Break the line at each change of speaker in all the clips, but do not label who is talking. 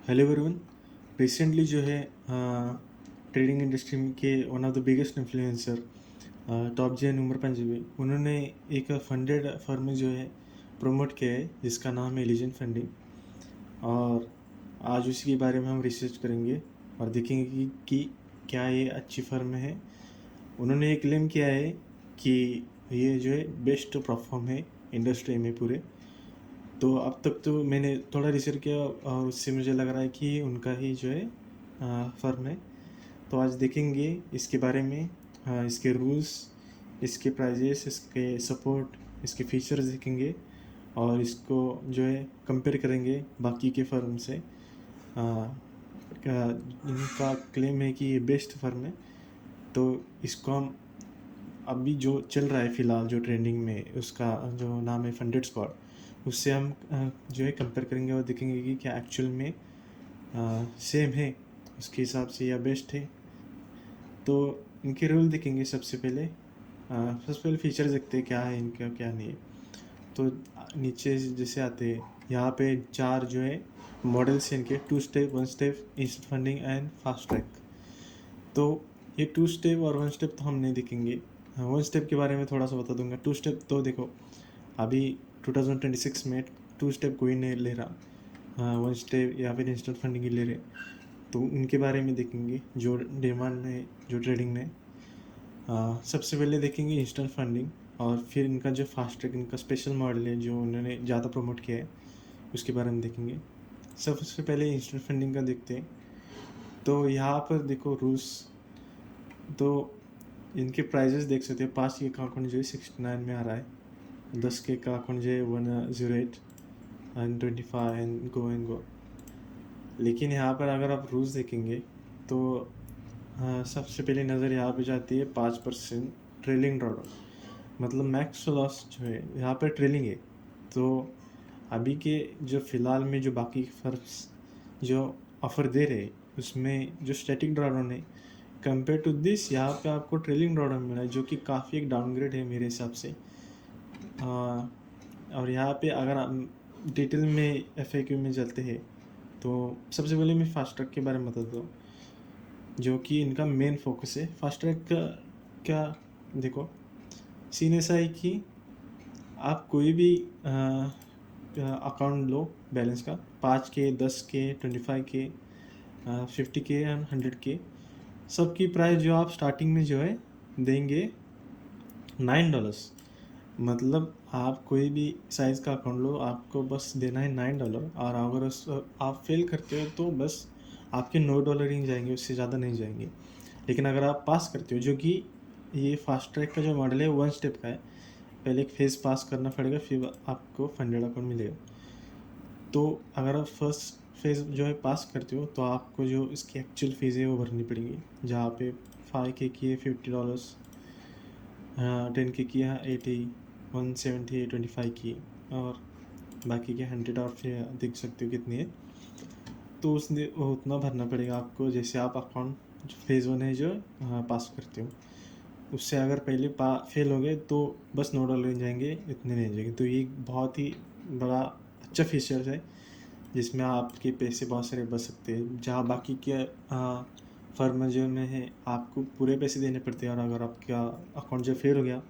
Hello everyone. Recently जो है trading industry के one of the biggest influencer top जेन उमर पंजाबी उन्होंने एक फंडेड फर्म जो है प्रमोट किया है जिसका नाम है एलिजेंट फंडिंग। और आज उसी के बारे में हम रिसर्च करेंगे और देखेंगे कि क्या ये अच्छी फर्म है। उन्होंने एक क्लेम किया है कि ये जो है बेस्ट परफॉर्म है इंडस्ट्री में पूरे। तो अब तक तो मैंने थोड़ा रिसर्च किया और उससे मुझे लग रहा है कि उनका ही जो है फर्म है। तो आज देखेंगे इसके बारे में, इसके रूल्स, इसके प्राइजेस, इसके सपोर्ट, इसके फीचर्स देखेंगे और इसको जो है कंपेयर करेंगे बाकी के फर्म से। इनका क्लेम है कि ये बेस्ट फर्म है। तो इसको हम अभी जो चल रहा है फ़िलहाल जो ट्रेंडिंग में उसका जो नाम है फंडेड स्क्वाड, उससे हम जो है कंपेयर करेंगे और देखेंगे कि क्या एक्चुअल में सेम है उसके हिसाब से या बेस्ट है। तो इनके रूल देखेंगे सबसे पहले। सबसे पहले फीचर्स देखते हैं क्या है इनका क्या नहीं है। तो नीचे जैसे आते हैं यहाँ पे 4 जो है मॉडल्स हैं इनके, 2 step, 1 step, instant funding and fast track. तो ये 2 स्टेप और 1 स्टेप तो हम नहीं देखेंगे। 1 स्टेप के बारे में थोड़ा सा बता दूंगा। 2 स्टेप तो देखो अभी 2026 में 2 स्टेप कोई नहीं ले रहा। 1 स्टेप या फिर इंस्टेंट फंडिंग ही ले रहे। तो उनके बारे में देखेंगे जो डिमांड है जो ट्रेडिंग में। सबसे पहले देखेंगे इंस्टेंट फंडिंग और फिर इनका जो फास्ट ट्रैक, इनका स्पेशल मॉडल है जो उन्होंने ज़्यादा प्रमोट किया है, उसके बारे में देखेंगे। सबसे पहले इंस्टेंट फंडिंग का देखते हैं। तो यहाँ पर देखो रूल्स, तो इनके प्राइजेस देख सकते हैं। 5 के का अकाउंट जो है 69 में आ रहा है, 10 के का अकाउंट जो है 108 एंड 25 एंड गो। लेकिन यहाँ पर अगर आप रूल्स देखेंगे तो सबसे पहले नज़र यहाँ पे जाती है 5% ट्रेलिंग ड्रॉडाउन, मतलब मैक्स लॉस जो है यहाँ पर ट्रेलिंग है। तो अभी के जो फ़िलहाल में जो बाकी फर्म्स जो ऑफ़र दे रहे हैं उसमें जो स्टैटिक ड्रॉडाउन है कंपेयर टू दिस, यहाँ पे आपको ट्रेलिंग ड्रॉडाउन मिला है जो कि काफ़ी एक डाउनग्रेड है मेरे हिसाब से। और यहाँ पे अगर हम डिटेल में FAQ में चलते हैं तो सबसे पहले मैं फास्ट ट्रैक के बारे में बताता हूँ जो कि इनका मेन फोकस है। फास्ट ट्रैक का क्या देखो, सीन ऐसा है कि आप कोई भी अकाउंट लो बैलेंस का, 5 के, 10 के, 25 के, 50 के एंड 100 के, सबकी प्राइस जो आप स्टार्टिंग में जो है देंगे $9। मतलब आप कोई भी साइज़ का अकाउंट लो, आपको बस देना है $9। और अगर उस आप फेल करते हो तो बस आपके $9 ही जाएंगे, उससे ज़्यादा नहीं जाएंगे। लेकिन अगर आप पास करते हो, जो कि ये फास्ट ट्रैक का जो मॉडल है 1 स्टेप का है, पहले एक फेज़ पास करना पड़ेगा फिर आपको फंडेड अकाउंट मिलेगा। तो अगर आप फर्स्ट फेज़ जो है पास करते हो तो आपको जो इसकी एक्चुअल फ़ीस है वो भरनी पड़ेगी, जहाँ पे 5K की है $50, 10K की है 80, 170, 25 की, और बाकी के 100 और फिर देख सकते हो कितनी है। तो उसने वो उतना भरना पड़ेगा आपको जैसे आप अकाउंट फेज़ 1 है जो पास करते हो। उससे अगर पहले फेल हो गए तो बस $9 जाएंगे, इतने नहीं जाएंगे। तो ये बहुत ही बड़ा अच्छा फीचर्स है जिसमें आपके पैसे बहुत सारे बच सकते हैं, जहाँ बाकी के फर्म जो में है आपको पूरे पैसे देने पड़ते हैं और अगर आपका अकाउंट जो फेल हो गया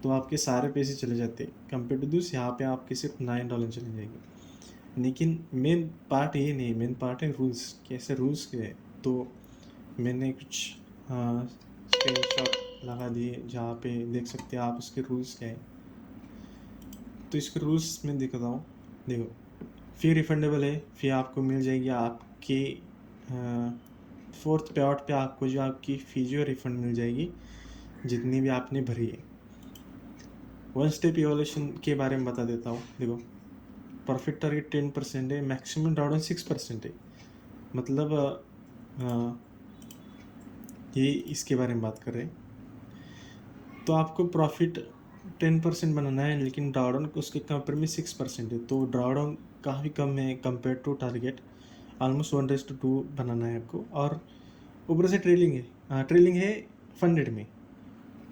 तो आपके सारे पैसे चले जाते हैं। कंपेयर टू दिस यहाँ पे आपके सिर्फ $9 चले जाएंगे। लेकिन मेन पार्ट ये नहीं, मेन पार्ट है रूल्स। कैसे रूल्स के है तो मैंने कुछ स्क्रीनशॉट लगा दिए जहाँ पे देख सकते हैं आप उसके रूल्स क्या है। तो इसके रूल्स में दिखाता हूँ। देखो, फ़ी रिफंडेबल है, फ़ी आपको मिल जाएगी आपके 4th पे आउट पे आपको जो आपकी फ़ी जो रिफ़ंड मिल जाएगी जितनी भी आपने भरी है। 1 स्टेप इवोल्यूशन के बारे में बता देता हूँ। देखो, प्रॉफिट टारगेट 10% है, मैक्सिमम ड्रॉडाउन 6% है। मतलब ये इसके बारे में बात कर रहे हैं। तो आपको प्रॉफिट 10% बनाना है लेकिन ड्रॉडाउन उसके कंपेयर में 6% है, तो ड्रॉडाउन काफ़ी कम है कंपेयर टू टारगेट। ऑलमोस्ट 1:2 बनाना है आपको। और ऊपर से ट्रेलिंग है, ट्रेलिंग है फंडेड में।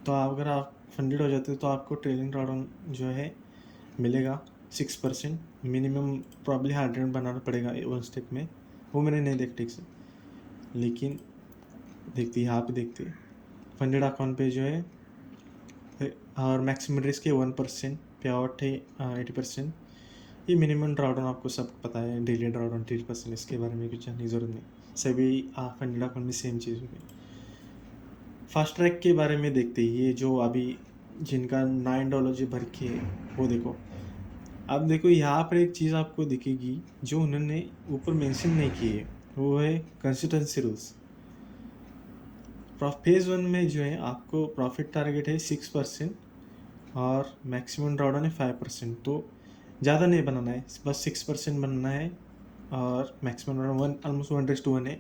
तो अगर आप फंडेड हो जाते हो तो आपको ट्रेलिंग ड्रॉडाउन जो है मिलेगा 6%। मिनिमम प्रॉब्ली 100 बनाना पड़ेगा 1 स्टेप में, वो मैंने नहीं देखा ठीक से, लेकिन देखते यहाँ पे देखते फंडेड अकाउंट पे जो है और मैक्सिमम रिस्क है 1%, पे आउट है 80%। ये मिनिमम ड्रॉडाउन आपको सब पता है, डेली ड्रॉडाउन 30%, इसके बारे में कुछ जानने की ज़रूरत नहीं, सभी फंडेड अकाउंट में सेम चीज़ होगी। फास्ट ट्रैक के बारे में देखते हैं, ये जो अभी जिनका $9 जो भर के वो देखो। अब देखो यहाँ पर एक चीज़ आपको दिखेगी जो उन्होंने ऊपर मेंशन नहीं की है, वो है कंसिस्टेंसी रूल्स। फेज़ 1 में जो है आपको प्रॉफिट टारगेट है 6% और मैक्सिमम ड्रॉडाउन है 5%, तो ज़्यादा नहीं बनाना है, बस 6% बनाना है और मैक्सिमम ड्रॉडाउन ऑलमोस्ट 1:1 है।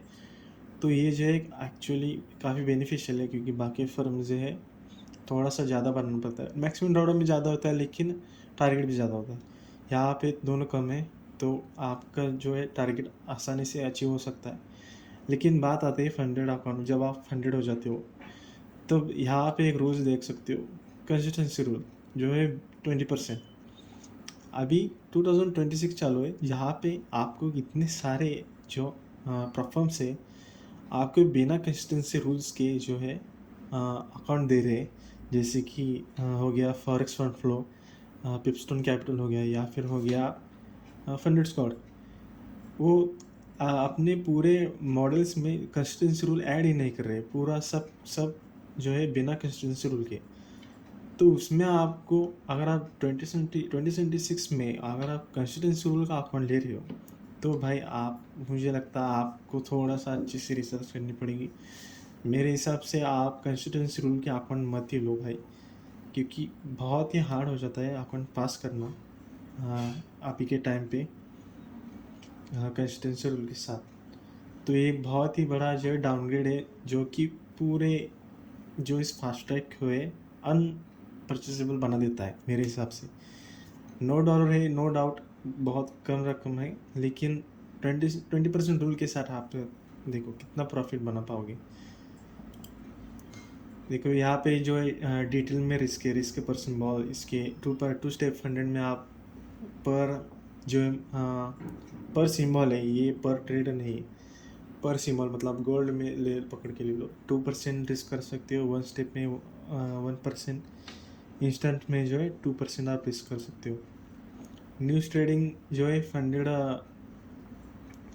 तो ये जो है एक्चुअली काफ़ी बेनिफिशियल है, क्योंकि बाकी फर्म जो है थोड़ा सा ज़्यादा बनाना पड़ता है, मैक्सिमम ड्रॉडाउन भी ज़्यादा होता है लेकिन टारगेट भी ज़्यादा होता है। यहाँ पे दोनों कम है, तो आपका जो है टारगेट आसानी से अचीव हो सकता है। लेकिन बात आती है फंडेड अकाउंट, जब आप फंडेड हो जाते हो तो यहाँ पे एक रूल्स देख सकते हो, कंसिस्टेंसी रूल जो है 20%। अभी 2026 चालू है, यहाँ पे आपको इतने सारे जो प्लेटफॉर्म्स है आपको बिना कंसिस्टेंसी रूल्स के जो है अकाउंट दे रहे हैं, जैसे कि हो गया फॉरेक्स फंड फ्लो, पिपस्टोन कैपिटल हो गया, या फिर हो गया फंडेड स्क्वाड। वो अपने पूरे मॉडल्स में कंसिस्टेंसी रूल ऐड ही नहीं कर रहे, पूरा सब सब जो है बिना कंसिस्टेंसी रूल के। तो उसमें आपको अगर आप 2026 में अगर आप कंसिस्टेंसी रूल का अकाउंट ले रहे हो तो भाई मुझे लगता है आपको थोड़ा सा अच्छी से रिसर्च करनी पड़ेगी। मेरे हिसाब से आप कंसिस्टेंसी रूल के अकाउंट मत ही लो भाई, क्योंकि बहुत ही हार्ड हो जाता है अकाउंट पास करना अभी के टाइम पे कंसिस्टेंसी रूल के साथ। तो ये बहुत ही बड़ा जो है डाउनग्रेड है, जो कि पूरे जो इस फास्ट ट्रैक को है अनपरचेसेबल बना देता है मेरे हिसाब से। $9 है, नो डाउट बहुत कम रकम है, लेकिन 20% रूल के साथ आप देखो कितना प्रॉफिट बना पाओगे। देखो यहाँ पे जो है डिटेल में रिस्क परसेंट बॉल, इसके टू स्टेप फंडेड में आप पर जो है पर सिंबल है, ये पर ट्रेड नहीं, पर सिंबल मतलब गोल्ड में ले पकड़ के ले लो 2% रिस्क कर सकते हो, 1 स्टेप में 1%, इंस्टेंट में जो है 2% आप रिस्क कर सकते हो। न्यूज़ ट्रेडिंग जो है फंडेड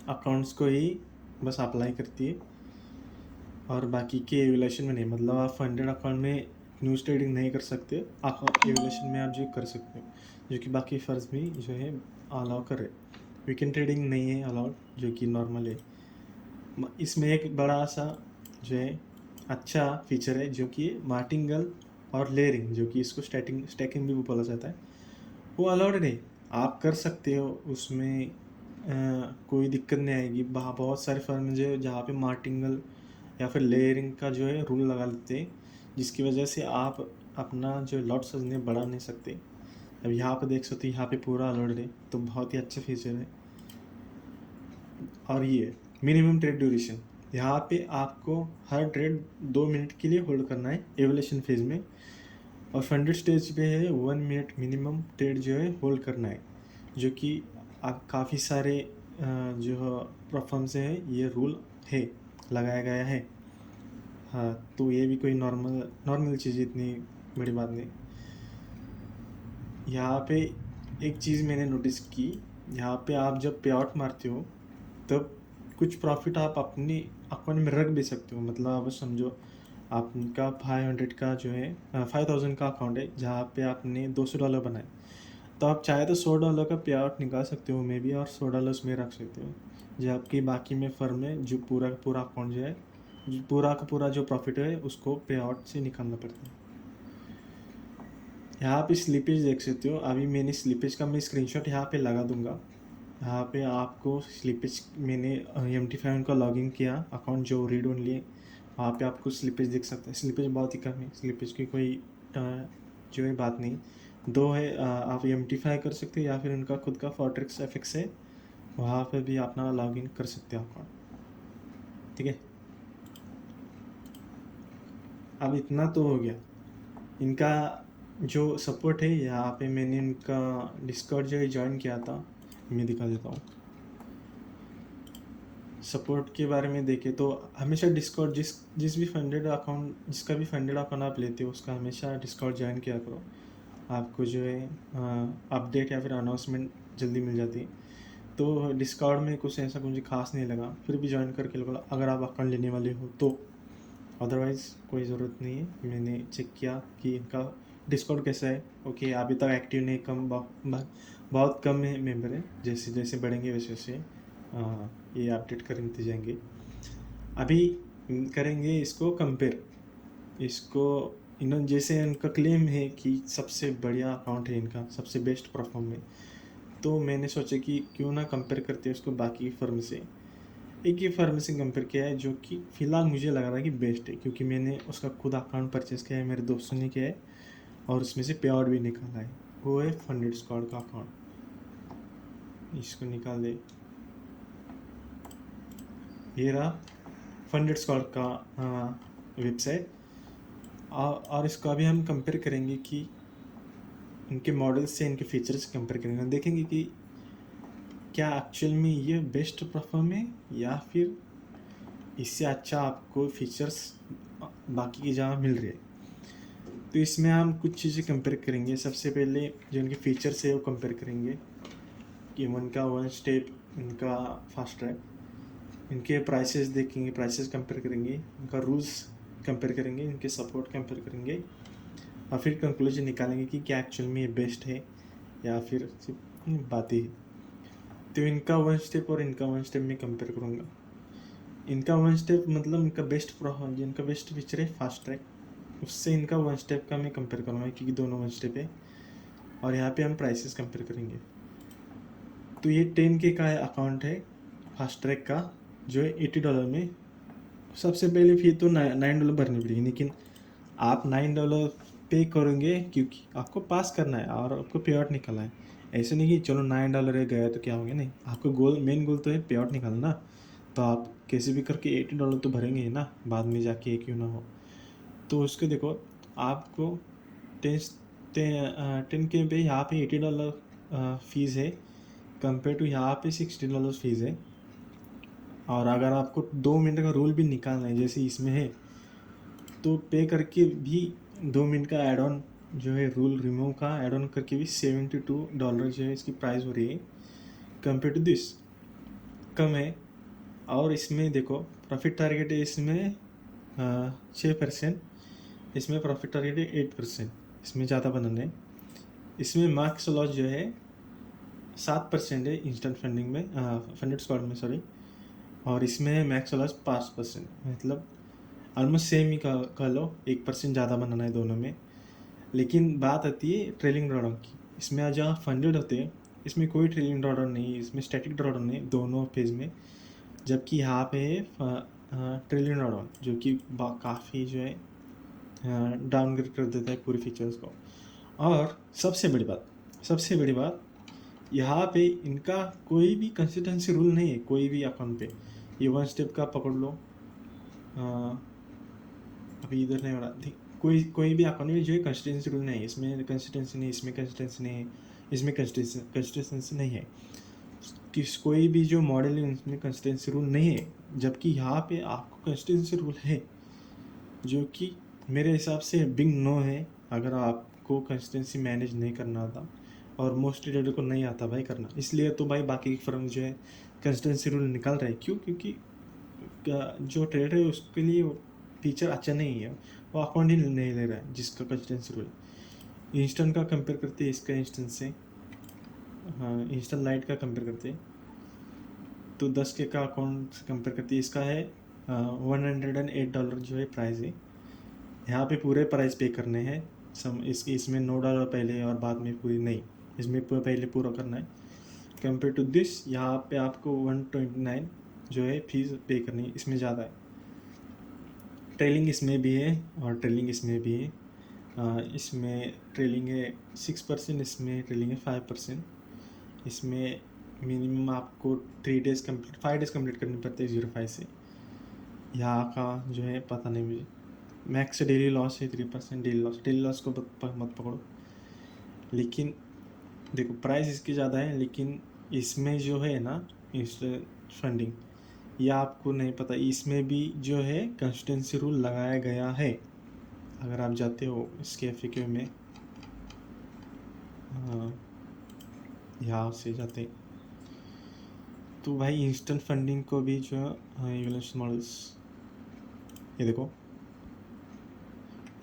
अकाउंट्स को ही बस अप्लाई करती है और बाकी के एवुलेशन में नहीं, मतलब आप फंडेड अकाउंट में न्यूज़ ट्रेडिंग नहीं कर सकते, एवुलेशन में आप जो कर सकते हो, जो कि बाकी फर्ज भी जो है अलाउ कर रहे। वीकेंड ट्रेडिंग नहीं है अलाउड, जो कि नॉर्मल है। इसमें एक बड़ा सा जो है अच्छा फीचर है, जो कि मार्टिंगल और लेयरिंग, जो कि इसको स्टैकिंग भी बोला जाता है, वो अलाउड है, आप कर सकते हो, उसमें कोई दिक्कत नहीं आएगी। बहुत सारे फर्म जो है जहाँ पे मार्टिंगल या फिर लेयरिंग का जो है रूल लगा लेते हैं, जिसकी वजह से आप अपना जो लॉट साइज बढ़ा नहीं सकते। अब यहाँ पे देख सकते हो, यहाँ पे पूरा अलाउड है, तो बहुत ही अच्छा फीचर है। और ये मिनिमम ट्रेड ड्यूरेशन, यहाँ पे आपको हर ट्रेड 2 मिनट के लिए होल्ड करना है एवोल्यूशन फेज में, और फंडेड स्टेज पे है 1 मिनट मिनिमम ट्रेड जो है होल्ड करना है, जो कि आप काफ़ी सारे जो प्लेटफॉर्म से है ये रूल है लगाया गया है। हाँ, तो ये भी कोई नॉर्मल चीज़, इतनी बड़ी बात नहीं। यहाँ पे एक चीज़ मैंने नोटिस की, यहाँ पे आप जब पे आउट मारते हो तब कुछ प्रॉफिट आप अपने अकाउंट में रख भी सकते हो, मतलब आप समझो आपका 500 का जो है 5000 का अकाउंट है, जहाँ पे आपने $200 बनाए, तो आप चाहे तो $100 का पे आउट निकाल सकते हो मे भी, और $100 में रख सकते हो, जबकि बाकी में फर्म में जो पूरा का पूरा अकाउंट जो है, पूरा का पूरा जो प्रॉफिट है उसको पे आउट से निकालना पड़ता है। यहाँ पे स्लिपेज देख सकते हो, अभी मैंने स्लिपेज का मैं स्क्रीनशॉट यहाँ पे लगा दूंगा। यहाँ पे आपको स्लिपेज मैंने MT5 का लॉगिन किया अकाउंट जो रीड ओनली है, वहाँ पे आपको स्लिपेज दिख सकता है। स्लिपेज बहुत ही कम है, स्लिपेज की कोई जो है बात नहीं, दो है, आप MT5 कर सकते हो या फिर उनका खुद का फोर्ट्रेक्स FX है, वहाँ पे भी अपना लॉगिन कर सकते हो अकाउंट। ठीक है, अब इतना तो हो गया। इनका जो सपोर्ट है, यहाँ पे मैंने इनका डिस्कॉर्ड जो है ज्वाइन किया था, मैं दिखा देता हूँ। सपोर्ट के बारे में देखें तो हमेशा डिस्कॉर्ड जिस भी फंडेड अकाउंट जिसका भी फंडेड अकाउंट आप लेते हो उसका हमेशा डिस्कॉर्ड ज्वाइन किया करो। आपको जो है अपडेट या फिर अनाउंसमेंट जल्दी मिल जाती है। तो डिस्कॉर्ड में कुछ ऐसा मुझे खास नहीं लगा, फिर भी ज्वाइन करके लगा अगर आप अकाउंट लेने वाले हो तो। अदरवाइज़ कोई ज़रूरत नहीं है। मैंने चेक किया कि इनका डिस्कॉर्ड कैसा है। ओके, अभी तक एक्टिव नहीं, बहुत कम है मेंबर है। जैसे जैसे बढ़ेंगे वैसे वैसे ये अपडेट करते जाएंगे। अभी करेंगे इसको कंपेयर। इसको इन्होंने जैसे उनका क्लेम है कि सबसे बढ़िया अकाउंट है इनका, सबसे बेस्ट परफॉर्म है, तो मैंने सोचा कि क्यों ना कंपेयर करते हैं उसको बाकी फर्म से। एक ही फर्म से कंपेयर किया है जो कि फ़िलहाल मुझे लग रहा है कि बेस्ट है, क्योंकि मैंने उसका खुद अकाउंट परचेज़ किया है, मेरे दोस्तों ने किया है और उसमें से पे आउट भी निकाला है। वो है फंडेड स्क्वाड का अकाउंट। इसको निकाल दे। ये रहा फंडेड स्क्वाड का वेबसाइट। और इसको अभी हम कंपेयर करेंगे कि इनके मॉडल्स से इनके फीचर्स कंपेयर करेंगे, देखेंगे कि क्या एक्चुअल में ये बेस्ट परफॉर्म है या फिर इससे अच्छा आपको फीचर्स बाकी की जगह मिल रही है। तो इसमें हम कुछ चीज़ें कंपेयर करेंगे। सबसे पहले जो इनके फीचर्स है वो कंपेयर करेंगे कि इनका वन स्टेप, इनका फास्ट ट्रैक, इनके प्राइसेस देखेंगे, प्राइसेस कंपेयर करेंगे, इनका रूल्स कंपेयर करेंगे, इनके सपोर्ट कंपेयर करेंगे और फिर कंक्लूजन निकालेंगे कि क्या एक्चुअल में ये बेस्ट है या फिर सिर्फ बातें है। तो इनका वन स्टेप और इनका वन स्टेप में कंपेयर करूँगा। इनका वन स्टेप मतलब इनका बेस्ट जिनका बेस्ट फीचर है फास्ट ट्रैक, उससे इनका वन स्टेप का मैं कंपेयर करूँगा क्योंकि दोनों वन स्टेप है। और यहाँ पे हम प्राइसेस कंपेयर करेंगे। तो ये 10K का अकाउंट है फास्ट ट्रैक का, जो है $80 में। सबसे पहले फी तो $9 भरनी पड़ेगी, लेकिन आप $9 पे करेंगे क्योंकि आपको पास करना है और आपको पे आउट निकालना है। ऐसे नहीं कि चलो $9 है गया तो क्या हो गया, नहीं, आपको मेन गोल तो है पे आउट निकालना। तो आप कैसे भी करके $80 तो भरेंगे ही ना, बाद में जाके क्यों ना हो। तो उसके देखो, आपको 10K पे यहाँ पे $80 फीस है, कंपेयर टू यहाँ पे $60 फीस है। और अगर आपको 2 मिनट का रूल भी निकालना है जैसे इसमें है, तो पे करके भी 2 मिनट का एड ऑन जो है, रूल रिमूव का एड ऑन करके भी $72 जो है इसकी प्राइस हो रही है। कंपेयर टू दिस कम है। और इसमें देखो प्रॉफिट टारगेट है इसमें 6%, इसमें प्रॉफिट टारगेट है 8%, इसमें ज़्यादा बनाना है। इसमें मार्क्स लॉस जो है 7% है इंस्टेंट फंडिंग में, फंडेड स्क्वाड में सॉरी। और इसमें मैक्स लॉस 5%, मतलब ऑलमोस्ट सेम ही कह लो, 1% ज़्यादा बनाना है दोनों में। लेकिन बात आती है ट्रेलिंग ड्रॉडाउन की। इसमें आज जहाँ फंडेड होते हैं इसमें कोई ट्रेलिंग ड्रॉडाउन नहीं है, इसमें स्टैटिक ड्रॉडाउन नहीं दोनों फेज में। जबकि यहाँ पे है ट्रेलिंग ड्रॉडाउन, जो कि काफ़ी जो है डाउनग्रेड कर देता है पूरे फीचर्स को। और सबसे बड़ी बात यहाँ पे इनका कोई भी कंसिस्टेंसी रूल नहीं है कोई भी अकाउंट पे। ये वन स्टेप का पकड़ लो, अभी इधर नहीं हो रहा, कोई भी अकाउंट में जो है कंसिस्टेंसी रूल नहीं है। इसमें कंसिस्टेंसी नहीं, इसमें कंसिस्टेंसी नहीं है, इसमें कंसिस्टेंसी नहीं है। कोई भी जो मॉडल है उसमें कंसिस्टेंसी रूल नहीं है, जबकि यहाँ पे आपको कंसिस्टेंसी रूल है, जो कि मेरे हिसाब से बिग नो है। अगर आपको कंसिस्टेंसी मैनेज नहीं करना आता, और मोस्ट ट्रेडर को नहीं आता भाई करना, इसलिए तो भाई बाकी फर्म जो है कंसिस्टेंसी रूल निकाल रहे हैं। क्यों? क्योंकि जो ट्रेडर है उसके लिए फीचर अच्छा नहीं है, वो अकाउंट ही नहीं ले रहा है जिसका कंसिस्टेंसी रूल। इंस्टेंट का कंपेयर करते हैं इसका इंस्टेंट से, हाँ इंस्टेंट लाइट का कंपेयर करते हैं तो 10K का अकाउंट से कंपेयर करते हैं। इसका है $108 जो है प्राइस है। यहाँ पे पूरे प्राइस पे करने हैं। इसमें $9 पहले और बाद में पूरी नहीं, इसमें पहले पूरा करना है। कंपेयर टू दिस यहाँ पे आपको 129 जो है फीस पे करनी है, इसमें ज़्यादा है। ट्रेलिंग इसमें भी है और ट्रेलिंग इसमें भी है। इसमें ट्रेलिंग है 6%, इसमें ट्रेलिंग है 5%। इसमें मिनिमम आपको 5 डेज़ कंप्लीट करनी पड़ती है 0.5 से। यहाँ का जो है पता नहीं मुझे। मैक्स डेली लॉस है 3%। डेली लॉस को मत पकड़ो। लेकिन देखो प्राइस इसकी ज़्यादा है, लेकिन इसमें जो है ना इंस्टेंट फंडिंग, या आपको नहीं पता, इसमें भी जो है कंसिस्टेंसी रूल लगाया गया है। अगर आप जाते हो इसके एफएक्यू में, यहाँ से जाते तो भाई इंस्टेंट फंडिंग को भी जो इवैल्यूएशन मॉडल्स, ये देखो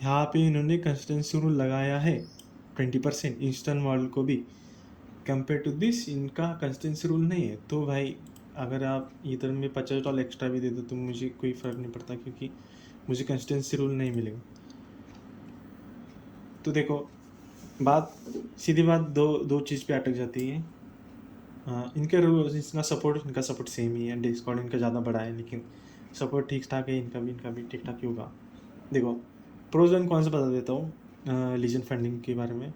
यहाँ पे इन्होंने कंसिस्टेंसी रूल लगाया है 20% इंस्टेंट मॉडल को भी। कंपेयर टू दिस इनका कंसिस्टेंसी रूल नहीं है। तो भाई अगर आप इधर में $50 एक्स्ट्रा भी दे दो तो मुझे कोई फ़र्क नहीं पड़ता, क्योंकि मुझे कंसिस्टेंसी रूल नहीं मिलेगा। तो देखो बात, सीधी बात, दो चीज़ पे अटक जाती है। इनके रूल्स, इनका सपोर्ट सेम ही है। डिस्कॉर्ड इनका ज़्यादा बड़ा है, लेकिन सपोर्ट ठीक ठाक है। इनका भी ठीक ठाक ही होगा। देखो प्रोज एंड कॉन्स बता देता हूँ लीजन फंडिंग के बारे में।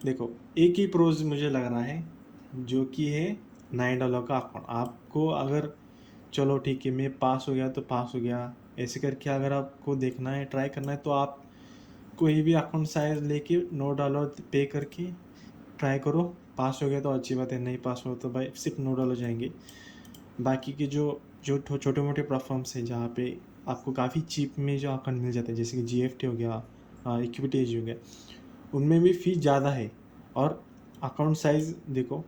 देखो एक ही प्रोज मुझे लग रहा है, जो कि है $9 का अकाउंट। आपको अगर चलो ठीक है मैं पास हो गया तो पास हो गया, ऐसे करके अगर आपको देखना है, ट्राई करना है, तो आप कोई भी अकाउंट साइज लेके $9 पे करके ट्राई करो। पास हो गया तो अच्छी बात है, नहीं पास हो तो भाई सिर्फ $9 जाएंगे। बाकी के जो जो छोटे मोटे प्लेटफॉर्म्स हैं जहाँ पे आपको काफ़ी चीप में जो अकाउंट मिल जाते हैं, जैसे कि GFT हो गया, इक्विटी एज हो गया, उनमें भी फ़ीस ज़्यादा है। और अकाउंट साइज़ देखो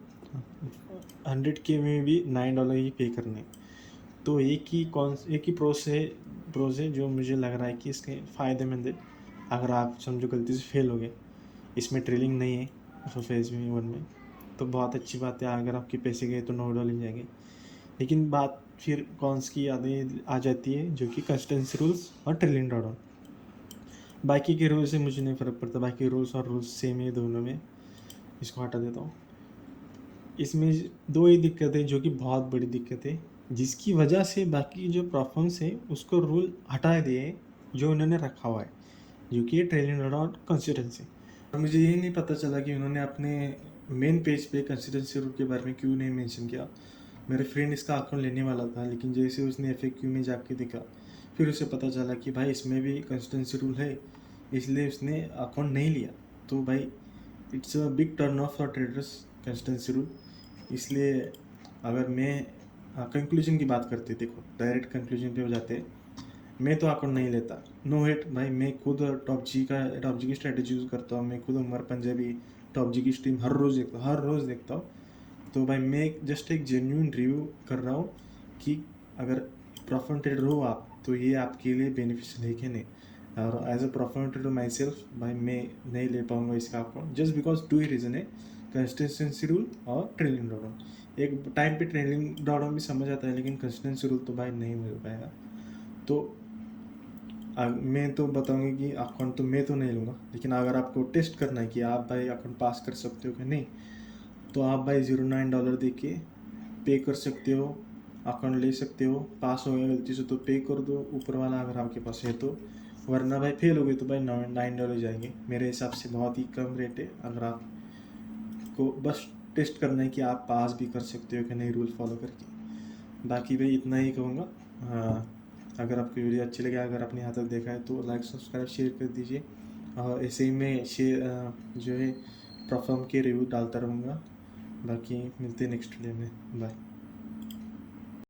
100K में भी $9 ही पे करने। तो एक ही प्रोस है जो मुझे लग रहा है कि इसके फ़ायदेमंद है। अगर आप समझो गलती से फेल हो गए, इसमें ट्रेलिंग नहीं है फेज में 1 में, तो बहुत अच्छी बात है। अगर आपके पैसे गए तो $9 जाएंगे। लेकिन बात फिर कॉन्स की यादें आ जाती है, जो कि कंसिस्टेंसी रूल्स और ट्रेलिंग ड्रॉडाउन। बाकी के रूल्स से मुझे नहीं फ़र्क पड़ता, बाकी रूल्स और रूल्स सेम है दोनों में। इसको हटा देता हूँ। इसमें दो ही दिक्कत है, जो कि बहुत बड़ी दिक्कत है, जिसकी वजह से बाकी जो प्लेटफॉर्म्स है उसको रूल हटा दिए जो उन्होंने रखा हुआ है, जो कि ट्रेलिंग ड्रॉडाउन कंसिस्टेंसी। और मुझे ये नहीं पता चला कि उन्होंने अपने मेन पेज पे कंसिस्टेंसी रूल के बारे में क्यों नहीं मेंशन किया। मेरे फ्रेंड इसका अकाउंट लेने वाला था, लेकिन जैसे उसने FAQ में जाके देखा, फिर उसे पता चला कि भाई इसमें भी कंसिस्टेंसी रूल है, इसलिए उसने अकाउंट नहीं लिया। तो भाई it's a big turn off for traders consistency rule. इसलिए अगर मैं कंक्लूजन की बात करते, देखो डायरेक्ट कंक्लूजन पे हो जाते, मैं तो अकाउंट नहीं लेता, नो हेट भाई। मैं खुद टॉप जी की स्ट्रेटेजी यूज़ करता हूँ। मैं खुद उमर पंजाबी टॉप जी की स्ट्रीम हर रोज़ देखता हूँ। तो भाई मैं जस्ट एक जेन्यून रिव्यू कर रहा हूँ कि अगर प्रोफेशनल ट्रेडर हो आप, तो ये आपके लिए बेनिफिशियल है कि नहीं। और as a professional trader myself, भाई मैं नहीं ले पाऊँगा इसका अकाउंट, जस्ट बिकॉज 2 ही रीज़न है, कंसिस्टेंसी रूल और ट्रेलिंग ड्रॉडाउन। एक टाइम पे ट्रेलिंग ड्रॉडाउन भी समझ आता है, लेकिन कंसिस्टेंसी रूल तो भाई नहीं हो पाएगा। तो मैं तो बताऊंगी कि अकाउंट तो मैं तो नहीं लूँगा, लेकिन अगर आपको टेस्ट करना है कि आप भाई अकाउंट पास कर सकते हो कि नहीं, तो आप भाई $09 दे के पे कर सकते हो, अकाउंट ले सकते हो। पास हो गया गलती से तो पे कर दो ऊपर वाला, अगर आपके पास है तो। वरना भाई फेल हो गए तो भाई $9 जाएंगे। मेरे हिसाब से बहुत ही कम रेट है। अगर आपको बस टेस्ट करना है कि आप पास भी कर सकते हो कि नहीं रूल फॉलो करके। बाकी भाई इतना ही कहूँगा। अगर आपकी वीडियो अच्छी लगे, अगर आपने यहाँ तक देखा है तो लाइक सब्सक्राइब शेयर कर दीजिए। और ऐसे ही मैं जो है परफॉर्म के रिव्यू डालता रहूँगा। बाकी मिलते हैं नेक्स्ट वीडियो में, बाय।